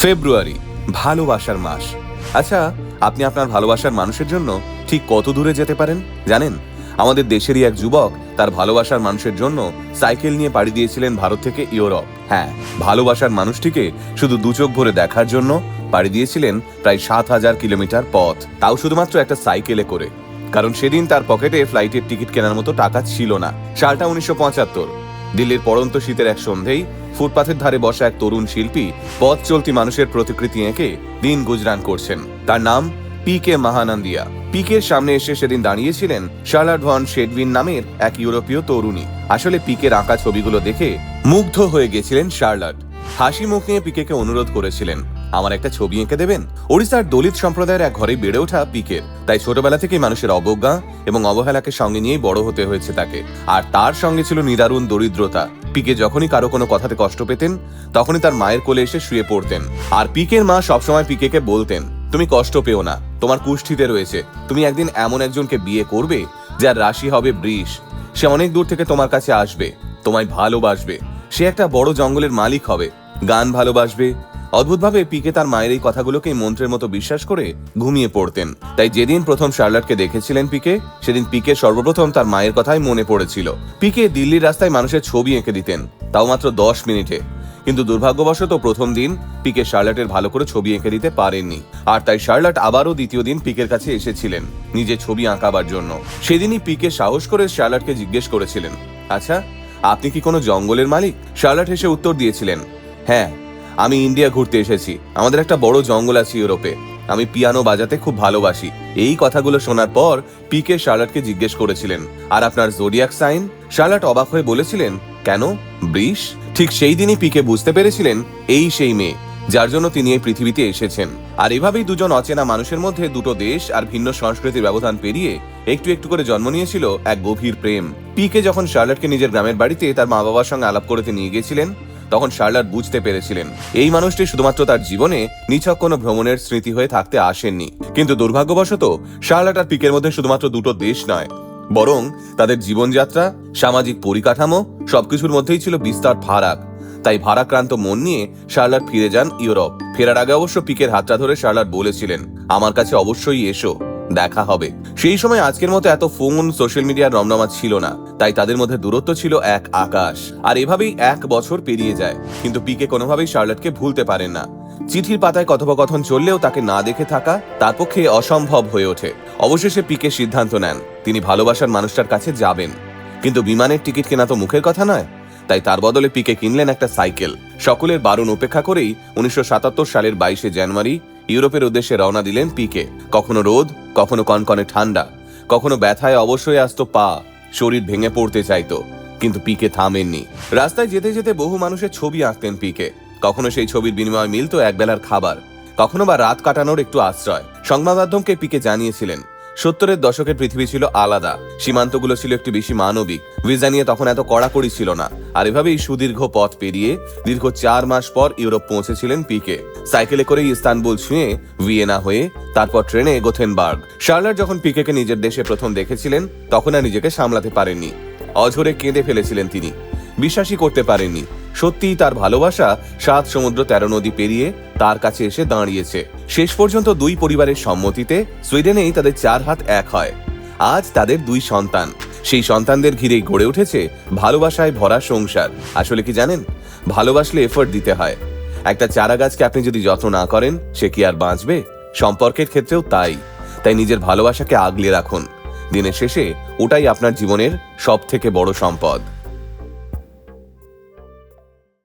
ফেব্রুয়ারি, ভালোবাসার মাস। আচ্ছা, আপনি আপনার ভালোবাসার মানুষের জন্য ঠিক কত দূরে যেতে পারেন জানেন? আমাদের দেশেরই এক যুবক তার ভালোবাসার মানুষের জন্য সাইকেল নিয়ে পাড়ি দিয়েছিলেন ভারত থেকে ইউরোপ। হ্যাঁ, ভালোবাসার মানুষটিকে শুধু দু চোখ ভরে দেখার জন্য পাড়ি দিয়েছিলেন প্রায় 7,000 কিলোমিটার পথ, তাও শুধুমাত্র একটা সাইকেলে করে। কারণ সেদিন তার পকেটে ফ্লাইটের টিকিট কেনার মতো টাকা ছিল না। সালটা 1975। দিল্লির পড়ন্ত শীতের এক সন্ধেই ফুটপাথের ধারে বসা এক তরুণ শিল্পী পথ চলতি মানুষের প্রতিকৃতি এঁকে দিন গুজরান করছেন। তার নাম পিকে মহানন্দিয়া। পিকের সামনে এসে সেদিন দাঁড়িয়েছিলেন শার্লট ভন শেডউইন নামের এক ইউরোপীয় তরুণী। আসলে পিকের আঁকা ছবিগুলো দেখে মুগ্ধ হয়ে গেছিলেন শার্লট। হাসি মুখ নিয়ে পিকেকে অনুরোধ করেছিলেন, আমার একটা ছবি এঁকে দেবেন। ওড়িশার দলিত সম্প্রদায়ের এক ঘরে বেড়ে ওঠা পিকের, তাই ছোটবেলা থেকেই মানুষের অবজ্ঞা এবং অবহেলাকে সঙ্গে নিয়েই বড় হতে হয়েছে তাকে। আর তার সঙ্গে ছিল নিদারুণ দরিদ্রতা। পিকে যখনই কারো কোনো কথাতে কষ্ট পেতেন, তখনই তার মায়ের কোলে এসে শুয়ে পড়তেন। আর পিকের মা সবসময় পিকেকে বলতেন, তুমি কষ্ট পেও না, তোমার কুষ্ঠিতে রয়েছে। তুমি একদিন এমন একজনকে বিয়ে করবে যার রাশি হবে বৃষ। সে অনেক দূর থেকে তোমার কাছে আসবে, তোমায় ভালোবাসবে। সে একটা বড় জঙ্গলের মালিক হবে, গান ভালোবাসবে। অদ্ভুতভাবে পিকে তার মায়ের এই কথাগুলোকে মন্ত্রের মতো বিশ্বাস করে ঘুমিয়ে পড়তেন। তাই যেদিন প্রথম শার্লটকে দেখেছিলেন পিকে, সেদিন পিকে সর্বপ্রথম তার মায়ের কথাই মনে পড়েছিল। পিকে দিল্লির রাস্তায় মানুষের ছবি এঁকে দিতেন, তাও মাত্র 10 মিনিটে। কিন্তু দুর্ভাগ্যবশত প্রথম দিন পিকে শার্লটের ভালো করে ছবি এঁকে দিতে পারেননি। আর তাই শার্লট আবারও দ্বিতীয় দিন পিকের কাছে এসেছিলেন নিজের ছবি আঁকাবার জন্য। সেদিনই পিকে সাহস করে শার্লটকে জিজ্ঞেস করেছিলেন, আচ্ছা, আপনি কি কোনো জঙ্গলের মালিক? শার্লট হেসে উত্তর দিয়েছিলেন, হ্যাঁ, আমি ইন্ডিয়া ঘুরতে এসেছি। আমাদের একটা বড় জঙ্গল আছে ইউরোপে। আমি পিয়ানো বাজাতে খুব ভালোবাসি। এই কথাগুলো শোনার পর পিকে শার্লটকে জিজ্ঞেস করেছিলেন, আর আপনার জোডিয়াক সাইন? শার্লট অবাক হয়ে বলেছিলেন, কেন, বৃষ? ঠিক সেই দিনই পিকে বুঝতে পেরেছিলেন এই সেই মেয়ে যার জন্য তিনি এই পৃথিবীতে এসেছেন। আর এভাবেই দুজন অচেনা মানুষের মধ্যে দুটো দেশ আর ভিন্ন সংস্কৃতির ব্যবধান পেরিয়ে একটু একটু করে জন্ম নিয়েছিল এক গভীর প্রেম। পিকে যখন শার্লটকে নিজের গ্রামের বাড়িতে তার মা বাবার সঙ্গে আলাপ করতে নিয়ে গিয়েছিলেন, তখন শার্লট বুঝতে পেরেছিলেন এই মানুষটি শুধুমাত্র তার জীবনে নিছক কোনো ভ্রমণের স্মৃতি হয়ে থাকতে আসেননি। কিন্তু দুর্ভাগ্যবশত শার্লট আর পিকের মধ্যে শুধুমাত্র দুটো দেশ নয়, বরং তাদের জীবনযাত্রা, সামাজিক পরিকাঠামো সবকিছুর মধ্যেই ছিল বিস্তর ফারাক। তাই ভারাক্রান্ত মন নিয়ে শার্লট ফিরে যান ইউরোপ। ফেরার আগে অবশ্য পিকের হাতটা ধরে শার্লট বলেছিলেন, আমার কাছে অবশ্যই এসো, দেখা হবে। সেই সময় আজকের মতো এত ফোন, সোশ্যাল মিডিয়ার রমরমা ছিল না, তাই তাদের মধ্যে দূরত্ব ছিল এক আকাশ। আর এভাবেই 1 বছর পেরিয়ে যায়, কিন্তু পিকে কোনোভাবেই শার্লটকে ভুলতে পারেন না। চিঠির পাতায় কথোপকথন চললেও তাকে না দেখে থাকা তার পক্ষে অসম্ভব হয়ে ওঠে। অবশেষে পিকে সিদ্ধান্ত নেন তিনি ভালোবাসার মানুষটার কাছে যাবেন। কিন্তু বিমানের টিকিট কেনা তো মুখের কথা নয়, তাই তার বদলে পিকে কিনলেন একটা সাইকেল। সকলের বারণ উপেক্ষা করেই 1977 সালের 22শে জানুয়ারি ইউরোপের উদ্দেশ্যে রওনা দিলেন পিকে। কখনো রোদ, কখনো কনকনে ঠান্ডা, কখনো ব্যথায় অবশ্যই আসতো পা, শরীর ভেঙে পড়তে চাইতো, কিন্তু পিকে থামেননি। রাস্তায় যেতে যেতে বহু মানুষের ছবি আঁকতেন পিকে। কখনো সেই ছবির বিনিময়ে মিলত একবেলার খাবার, কখনো বা রাত কাটানোর একটু আশ্রয়। সংবাদ মাধ্যমকে পিকে জানিয়েছিলেন 70-এর দশকের পৃথিবী ছিল আলাদা, সীমান্তগুলো ছিল একটু বেশি মানবিক, ভিসা নিয়ে তখন এত কড়াকড়ি ছিল না। আর এভাবেই সুদীর্ঘ পথ পেরিয়ে দীর্ঘ 4 মাস পর ইউরোপ পৌঁছেছিলেন পিকে। সাইকেলে করে ইস্তানবুল ছুঁয়ে ভিয়েনা হয়ে তারপর ট্রেনে গোথেনবার্গ। শার্লট যখন পিকেকে নিজের দেশে প্রথম দেখেছিলেন, তখন আর নিজেকে সামলাতে পারেননি। অঝরে কেঁদে ফেলেছিলেন তিনি। বিশ্বাসই করতে পারেননি সত্যিই তার ভালোবাসা 7 সমুদ্র 13 নদী পেরিয়ে তার কাছে এসে দাঁড়িয়েছে। শেষ পর্যন্ত দুই পরিবারের সম্মতিতে সুইডেনেই তাদের 4 হাত এক হয়। আজ তাদের 2 সন্তান। সেই সন্তানদের ঘিরেই গড়ে উঠেছে ভালোবাসায় ভরা সংসার। আসলে কি জানেন, ভালোবাসলে এফোর্ট দিতে হয়। একটা চারা গাছকে আপনি যদি যত্ন না করেন, সে কি আর বাঁচবে? সম্পর্কের ক্ষেত্রেও তাই। নিজের ভালোবাসাকে আগলে রাখুন। দিনের শেষে ওটাই আপনার জীবনের সবথেকে বড় সম্পদ।